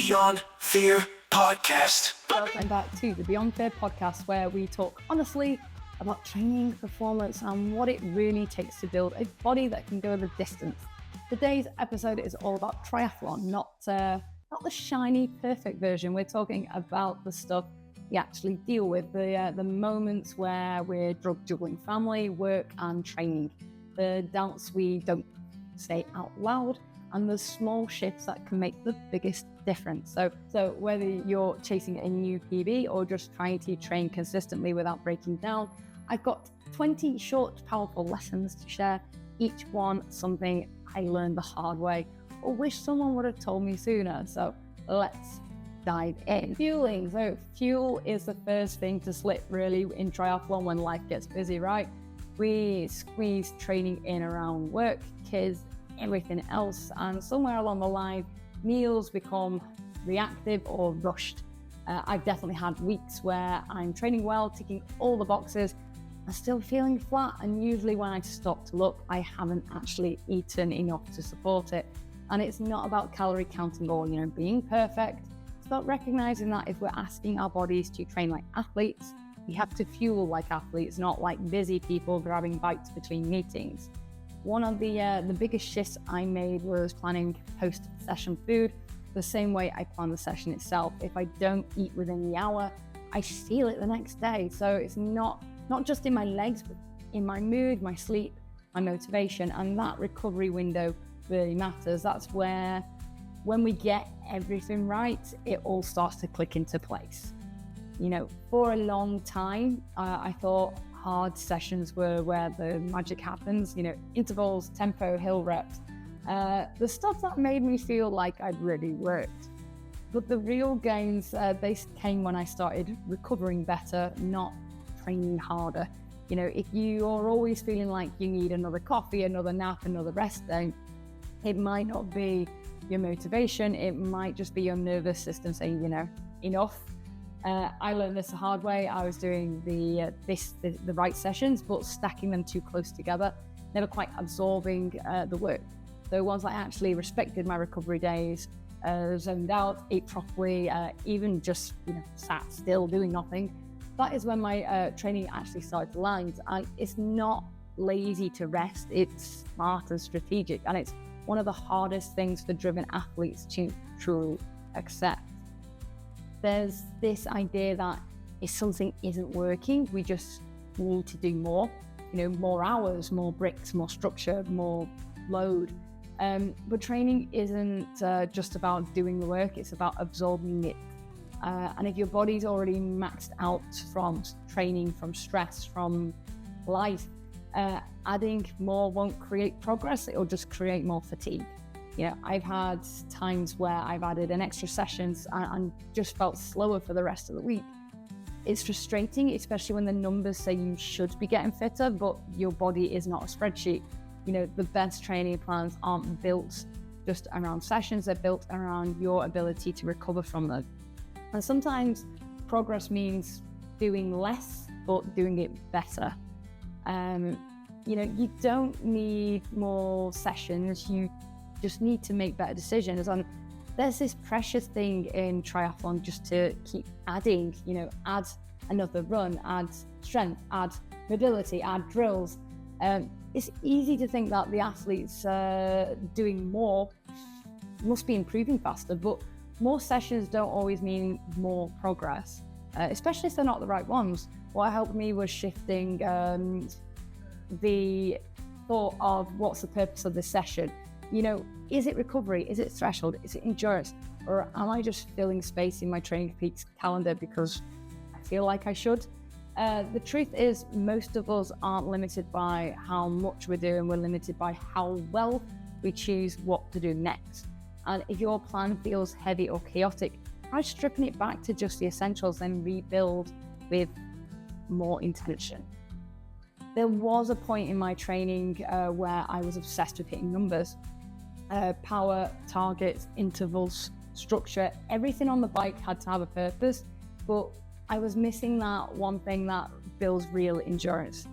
Beyond Fear podcast. Welcome back to the Beyond Fear podcast, where we talk honestly about training, performance, and what it really takes to build a body that can go the distance. Today's episode is all about triathlon, not the shiny, perfect version. We're talking about the stuff we actually deal with, the moments where we're juggling family, work, and training, the doubts we don't say out loud, and the small shifts that can make the biggest difference. So whether you're chasing a new PB or just trying to train consistently without breaking down, I've got 20 short, powerful lessons to share, each one something I learned the hard way or wish someone would have told me sooner. So let's dive in. Fueling. So fuel is the first thing to slip really in triathlon when life gets busy, right? We squeeze training in around work, kids, everything else, and somewhere along the line meals become reactive or rushed. I've definitely had weeks where I'm training well, ticking all the boxes, and still feeling flat, and usually when I stop to look, I haven't actually eaten enough to support it. And it's not about calorie counting or being perfect. It's about recognizing that if we're asking our bodies to train like athletes, we have to fuel like athletes, not like busy people grabbing bites between meetings. One of the biggest shifts I made was planning post-session food the same way I plan the session itself. If I don't eat within the hour, I feel it the next day. So it's not just in my legs, but in my mood, my sleep, my motivation, and that recovery window really matters. That's where, when we get everything right, it all starts to click into place. For a long time, I thought hard sessions were where the magic happens, intervals, tempo, hill reps, the stuff that made me feel like I'd really worked. But the real gains, they came when I started recovering better, not training harder. If you are always feeling like you need another coffee, another nap, another rest day, it might not be your motivation, it might just be your nervous system saying, enough. I learned this the hard way. I was doing the right sessions, but stacking them too close together, never quite absorbing the work. So once I actually respected my recovery days, zoned out, ate properly, even just sat still doing nothing, that is when my training actually started to land. And it's not lazy to rest, it's smart and strategic, and it's one of the hardest things for driven athletes to truly accept. There's this idea that if something isn't working, we just need to do more, more hours, more bricks, more structure, more load. But training isn't just about doing the work, it's about absorbing it. And if your body's already maxed out from training, from stress, from life, adding more won't create progress, it'll just create more fatigue. I've had times where I've added an extra sessions and just felt slower for the rest of the week. It's frustrating, especially when the numbers say you should be getting fitter, but your body is not a spreadsheet. The best training plans aren't built just around sessions, they're built around your ability to recover from them. And sometimes progress means doing less, but doing it better. You don't need more sessions, you just need to make better decisions. And there's this precious thing in triathlon just to keep adding, add another run, add strength, add mobility, add drills. It's easy to think that the athletes doing more must be improving faster, but more sessions don't always mean more progress, especially if they're not the right ones. What helped me was shifting the thought of what's the purpose of this session. Is it recovery? Is it threshold? Is it endurance? Or am I just filling space in my Training Peaks calendar because I feel like I should? The truth is, most of us aren't limited by how much we're doing, we're limited by how well we choose what to do next. And if your plan feels heavy or chaotic, try stripping it back to just the essentials and rebuild with more intention. There was a point in my training where I was obsessed with hitting numbers. Power, targets, intervals, structure, everything on the bike had to have a purpose, but I was missing that one thing that builds real endurance.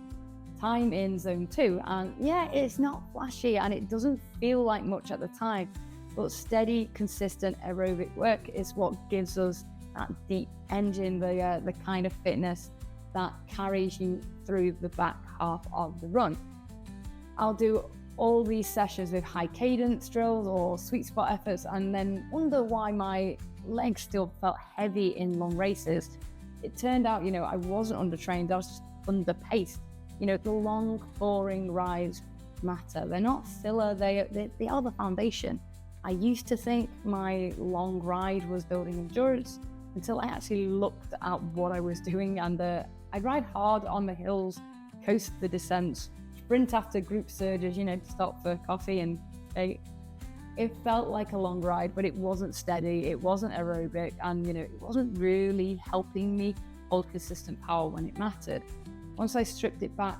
Time in zone 2, and yeah, it's not flashy and it doesn't feel like much at the time, but steady, consistent aerobic work is what gives us that deep engine, the kind of fitness that carries you through the back half of the run. I'll do all these sessions with high cadence drills or sweet spot efforts and then wonder why my legs still felt heavy in long races. It turned out, I wasn't undertrained, I was just underpaced. The long, boring rides matter. They're not filler, they are the foundation. I used to think my long ride was building endurance until I actually looked at what I was doing, and I'd ride hard on the hills, coast the descents, sprint after group surges, stop for coffee and it felt like a long ride, but it wasn't steady, it wasn't aerobic, and it wasn't really helping me hold consistent power when it mattered. Once I stripped it back,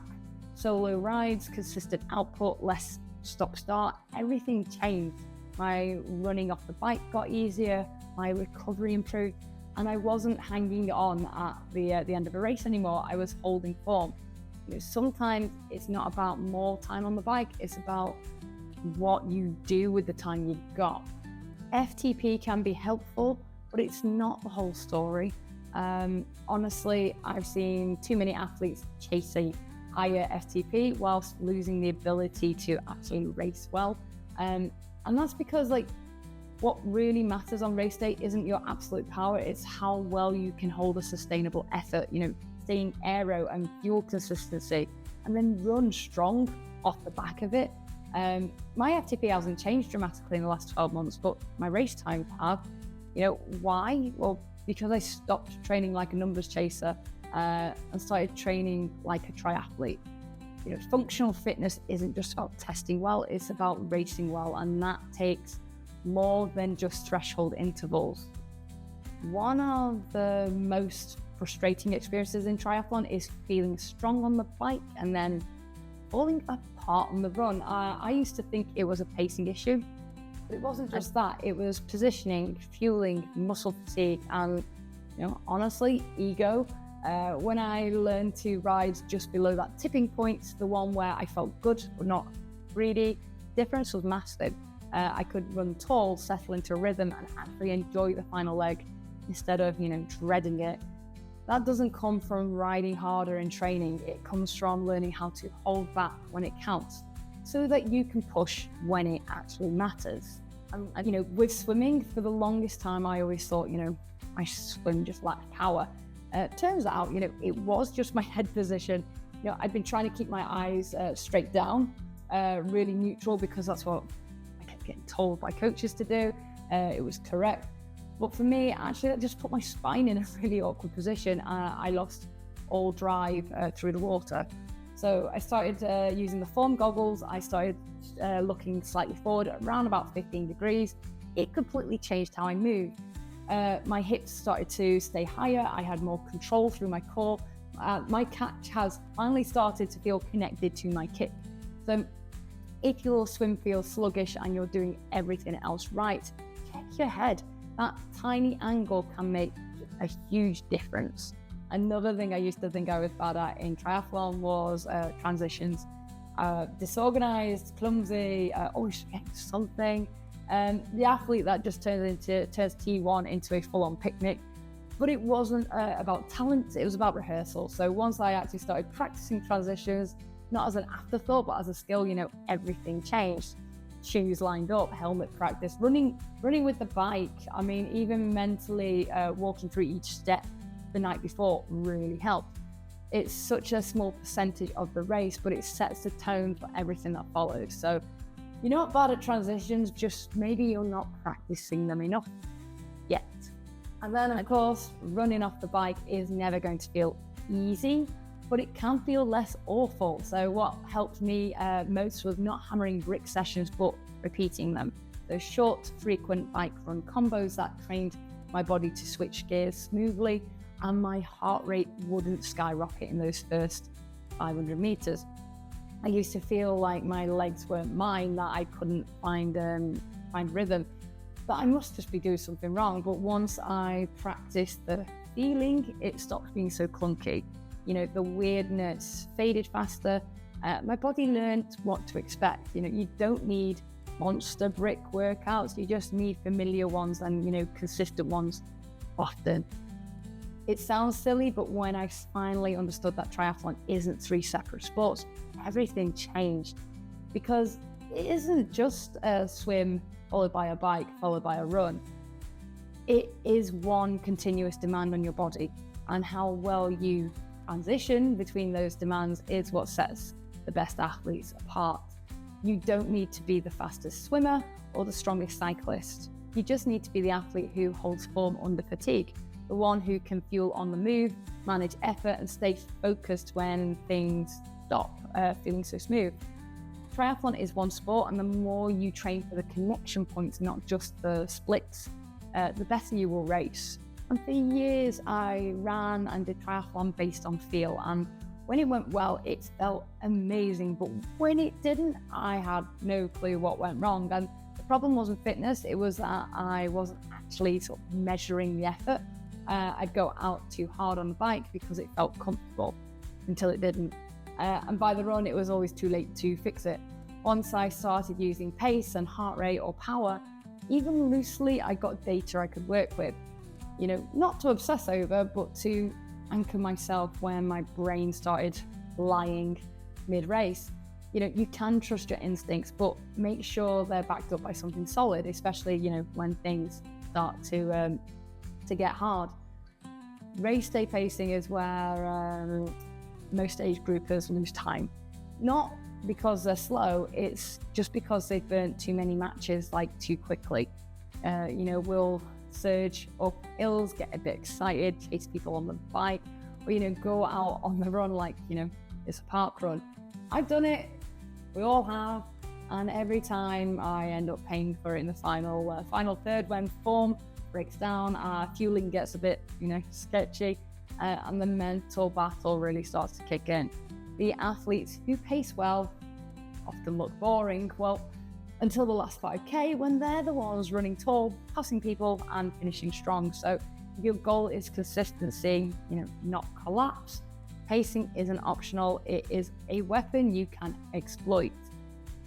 solo rides, consistent output, less stop-start, everything changed. My running off the bike got easier, my recovery improved, and I wasn't hanging on at the end of a race anymore. I was holding form. Sometimes it's not about more time on the bike, it's about what you do with the time you've got. FTP can be helpful, but it's not the whole story. Honestly, I've seen too many athletes chase a higher FTP whilst losing the ability to actually race well. And that's because what really matters on race day isn't your absolute power, it's how well you can hold a sustainable effort, staying aero and fuel consistency, and then run strong off the back of it. My FTP hasn't changed dramatically in the last 12 months, but my race times have. Why? Well, because I stopped training like a numbers chaser and started training like a triathlete. Functional fitness isn't just about testing well, it's about racing well, and that takes more than just threshold intervals. One of the most frustrating experiences in triathlon is feeling strong on the bike and then falling apart on the run. I used to think it was a pacing issue, but it wasn't just that. It was positioning, fueling, muscle fatigue, and honestly, ego. When I learned to ride just below that tipping point, the one where I felt good but not greedy, difference was massive. I could run tall, settle into a rhythm, and actually enjoy the final leg instead of dreading it. That doesn't come from riding harder in training. It comes from learning how to hold back when it counts so that you can push when it actually matters. And with swimming, for the longest time, I always thought, I swim just lacked power. Turns out, it was just my head position. I'd been trying to keep my eyes straight down, really neutral, because that's what I kept getting told by coaches to do. It was correct. But for me, actually, that just put my spine in a really awkward position. I lost all drive through the water. So I started using the form goggles. I started looking slightly forward around about 15 degrees. It completely changed how I moved. My hips started to stay higher. I had more control through my core. My catch has finally started to feel connected to my kick. So if your swim feels sluggish and you're doing everything else right, check your head. That tiny angle can make a huge difference. Another thing I used to think I was bad at in triathlon was transitions. Disorganized, clumsy, always forgetting something. The athlete that just turns T1 into a full-on picnic. But it wasn't about talent, it was about rehearsal. So once I actually started practicing transitions, not as an afterthought, but as a skill, everything changed. Shoes lined up, helmet practice, running with the bike. I mean, even mentally walking through each step the night before really helped. It's such a small percentage of the race, but it sets the tone for everything that follows. So you're not bad at transitions, just maybe you're not practicing them enough yet. And then, of course, running off the bike is never going to feel easy, but it can feel less awful. So what helped me most was not hammering brick sessions, but repeating them. Those short, frequent bike run combos that trained my body to switch gears smoothly, and my heart rate wouldn't skyrocket in those first 500 meters. I used to feel like my legs weren't mine, that I couldn't find rhythm, that I must just be doing something wrong. But once I practiced the feeling, it stopped being so clunky. The weirdness faded faster. My body learned what to expect. You don't need monster brick workouts. You just need familiar ones and, consistent ones often. It sounds silly, but when I finally understood that triathlon isn't 3 separate sports, everything changed. Because it isn't just a swim followed by a bike, followed by a run. It is one continuous demand on your body, and how well you transition between those demands is what sets the best athletes apart. You don't need to be the fastest swimmer or the strongest cyclist. You just need to be the athlete who holds form under fatigue, the one who can fuel on the move, manage effort, and stay focused when things stop feeling so smooth. Triathlon is one sport, and the more you train for the connection points, not just the splits, the better you will race. And for years, I ran and did triathlon based on feel. And when it went well, it felt amazing. But when it didn't, I had no clue what went wrong. And the problem wasn't fitness. It was that I wasn't actually sort of measuring the effort. I'd go out too hard on the bike because it felt comfortable until it didn't. And by the run, it was always too late to fix it. Once I started using pace and heart rate or power, even loosely, I got data I could work with. Not to obsess over, but to anchor myself when my brain started lying mid-race. You can trust your instincts, but make sure they're backed up by something solid, especially, when things start to get hard. Race day pacing is where most age groupers lose time. Not because they're slow, it's just because they've burnt too many matches too quickly. We'll surge up hills, get a bit excited, chase people on the bike, or go out on the run it's a park run. I've done it, we all have, and every time I end up paying for it in the final third when form breaks down, fueling gets a bit sketchy, and the mental battle really starts to kick in. The athletes who pace well often look boring, until the last 5K, when they're the ones running tall, passing people and finishing strong. So if your goal is consistency, not collapse, pacing isn't optional, it is a weapon you can exploit.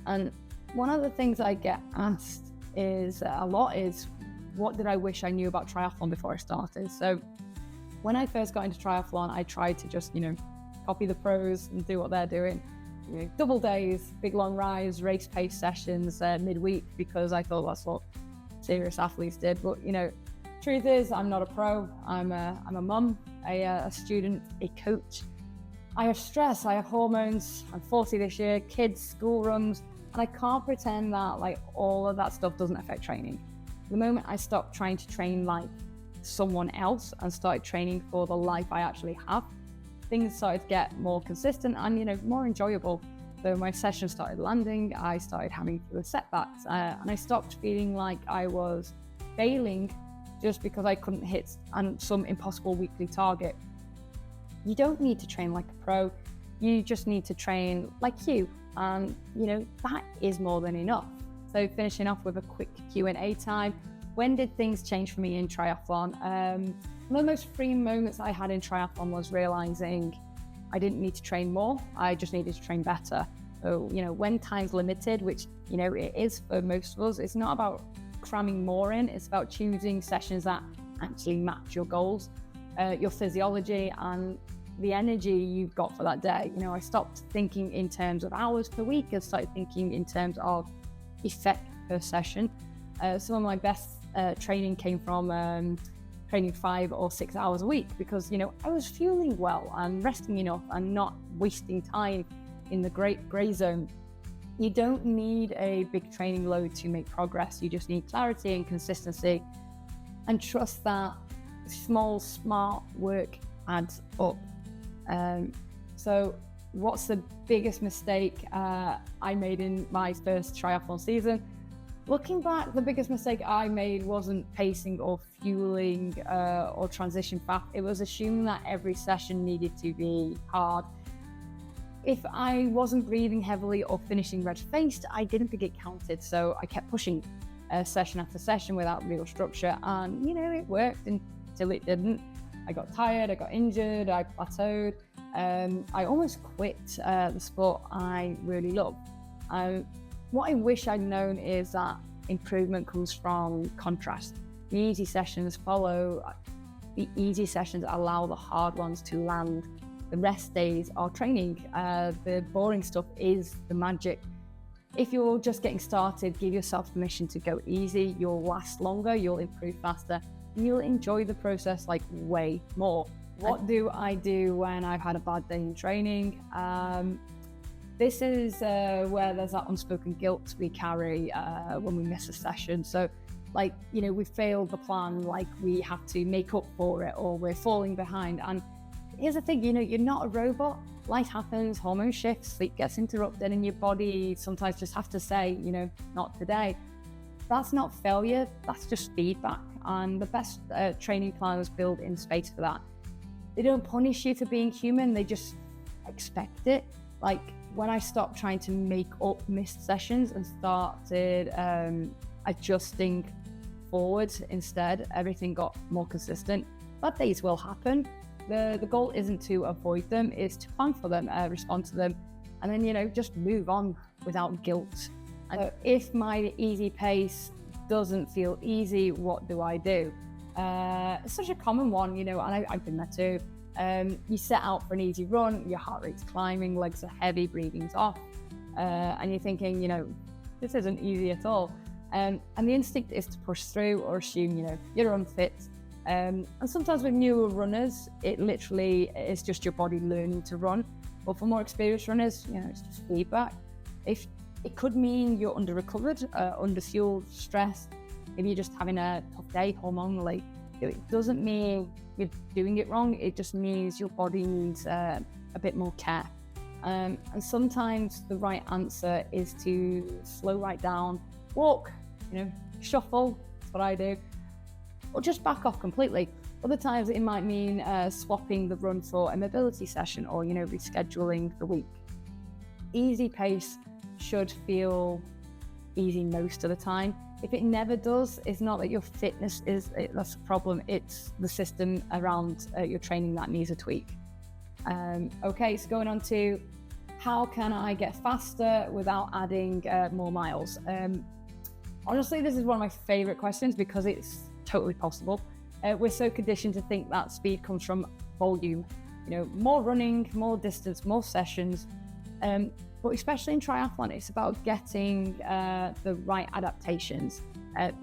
And one of the things I get asked a lot is, what did I wish I knew about triathlon before I started? So when I first got into triathlon, I tried to just, copy the pros and do what they're doing. Double days, big long rides, race pace sessions midweek, because I thought that's what serious athletes did. But truth is, I'm not a pro. I'm a mum, a student, a coach. I have stress, I have hormones. I'm 40 this year, kids, school runs, and I can't pretend that all of that stuff doesn't affect training. The moment I stopped trying to train like someone else and started training for the life I actually have, things started to get more consistent and more enjoyable. So my sessions started landing, I started having fewer setbacks, and I stopped feeling like I was failing just because I couldn't hit some impossible weekly target. You don't need to train like a pro, you just need to train like you, and that is more than enough. So finishing off with a quick Q&A time. When did things change for me in triathlon? One of the most freeing moments I had in triathlon was realizing I didn't need to train more, I just needed to train better. So, when time's limited, which, it is for most of us, it's not about cramming more in, it's about choosing sessions that actually match your goals, your physiology, and the energy you've got for that day. I stopped thinking in terms of hours per week and started thinking in terms of effect per session. Some of my best training came from training 5 or 6 hours a week, because I was fueling well and resting enough and not wasting time in the great grey zone. You don't need a big training load to make progress, you just need clarity and consistency, and trust that small smart work adds up. So what's the biggest mistake I made in my first triathlon season? Looking back, the biggest mistake I made wasn't pacing or fueling or transition fast. It was assuming that every session needed to be hard. If I wasn't breathing heavily or finishing red-faced, I didn't think it counted. So I kept pushing session after session without real structure. And, it worked until it didn't. I got tired, I got injured, I plateaued. I almost quit the sport I really love. What I wish I'd known is that improvement comes from contrast. The easy sessions follow. The easy sessions allow the hard ones to land. The rest days are training. The boring stuff is the magic. If you're just getting started, give yourself permission to go easy. You'll last longer, you'll improve faster, and you'll enjoy the process like way more. What do I do when I've had a bad day in training? This is where there's that unspoken guilt we carry when we miss a session. So like, we failed the plan, like we have to make up for it, or we're falling behind. And here's the thing, you're not a robot. Life happens, hormone shifts, sleep gets interrupted, and your body sometimes just have to say, not today. That's not failure, that's just feedback. And the best training plans build in space for that. They don't punish you for being human, they just expect it. Like when I stopped trying to make up missed sessions and started adjusting forwards instead, everything got more consistent. Bad days will happen. The goal isn't to avoid them, it's to plan for them, respond to them, and then, just move on without guilt. And if my easy pace doesn't feel easy, what do I do? It's such a common one, and I've been there too. You set out for an easy run, your heart rate's climbing, legs are heavy, breathing's off, and you're thinking, this isn't easy at all. And the instinct is to push through or assume, you're unfit. And sometimes with newer runners, it literally is just your body learning to run. But for more experienced runners, it's just feedback. If it could mean you're under-recovered, under-fueled, stressed, maybe you're just having a tough day hormonally. It doesn't mean you're doing it wrong, it just means your body needs a bit more care. And sometimes the right answer is to slow right down, walk, shuffle, that's what I do, or just back off completely. Other times it might mean swapping the run for a mobility session, or rescheduling the week. Easy pace should feel easy most of the time. If it never does, it's not that your fitness that's the problem, it's the system around your training that needs a tweak. Okay, so going on to how can I get faster without adding more miles? Honestly, this is one of my favorite questions because it's totally possible. We're so conditioned to think that speed comes from volume, more running, more distance, more sessions. But especially in triathlon, it's about getting the right adaptations,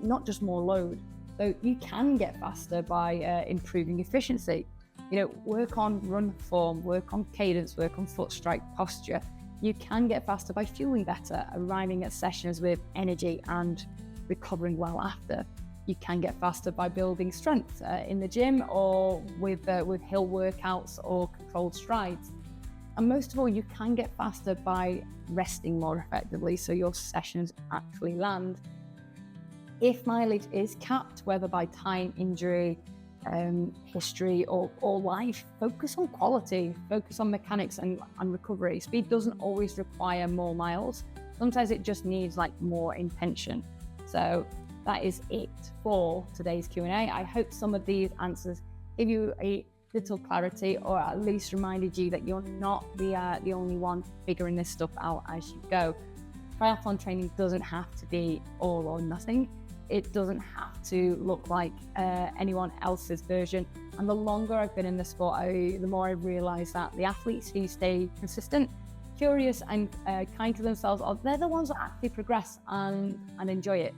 not just more load. So you can get faster by improving efficiency. Work on run form, work on cadence, work on foot strike posture. You can get faster by fueling better, arriving at sessions with energy and recovering well after. You can get faster by building strength in the gym, or with hill workouts or controlled strides. And most of all, you can get faster by resting more effectively, so your sessions actually land. If mileage is capped, whether by time, injury, history, or life, focus on quality, focus on mechanics and recovery. Speed doesn't always require more miles. Sometimes it just needs more intention. So that is it for today's Q&A. I hope some of these answers give you a little clarity, or at least reminded you that you're not the only one figuring this stuff out as you go. Triathlon training doesn't have to be all or nothing. It doesn't have to look like anyone else's version. And the longer I've been in the sport, the more I realise that the athletes who stay consistent, curious and kind to themselves, they're the ones that actually progress and enjoy it.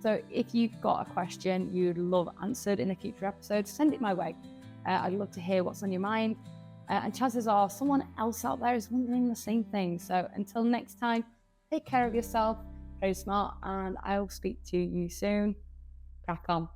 So if you've got a question you'd love answered in a future episode, send it my way. I'd love to hear what's on your mind. And chances are someone else out there is wondering the same thing. So until next time, take care of yourself, play smart, and I'll speak to you soon. Crack on.